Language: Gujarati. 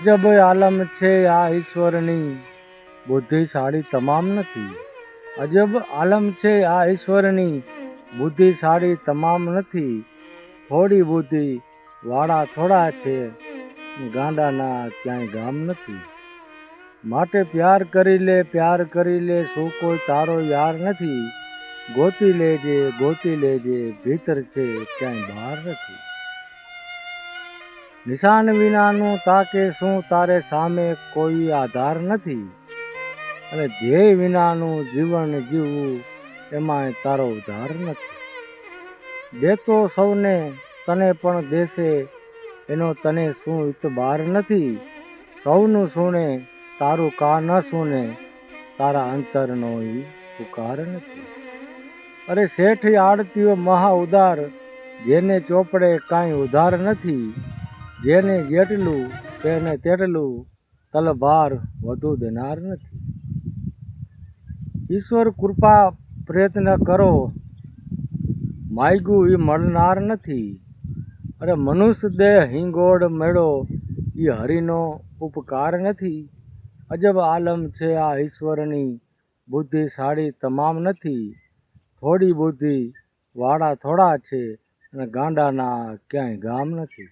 અજબ આલમ છે આ ઈશ્વરની, બુદ્ધિશાળી તમામ નથી. અજબ આલમ છે આ ઈશ્વરની, બુદ્ધિશાળી તમામ નથી. થોડી બુદ્ધિ વાળા થોડા છે, ગાંડાના ક્યાંય ગામ નથી. માટે પ્યાર કરી લે, શું કોઈ તારો યાર નથી. ગોતી લેજે, ભીતર છે ક્યાંય બહાર નથી. નિશાન વિનાનું તાકે શું, તારે સામે કોઈ આધાર નથી. અને ધ્યેય વિનાનું જીવન જીવવું, એમાંય તારો ઉધાર નથી. દેતો સૌને તને પણ દેશે, એનો તને શું ઇતબાર નથી. સૌનું સુણે તારું કા ન સુને, તારા અંતરનો પુકાર નથી. અરે શેઠ આડતીઓ મહા ઉદાર, જેને ચોપડે કાંઈ ઉધાર નથી. જેને જેટલું તેને તેટલું, તલભાર વધુ દેનાર નથી. ઈશ્વર કૃપા પ્રયત્ન કરો, માગ્યું એ મળનાર નથી. અરે મનુષ્ય દેહ હિંગોળ મેળો, એ હરિનો ઉપકાર નથી. અજબ આલમ છે આ ઈશ્વરની, બુદ્ધિશાળી તમામ નથી. થોડી બુદ્ધિ વાળા થોડા છે, અને ગાંડાના ક્યાંય ગામ નથી.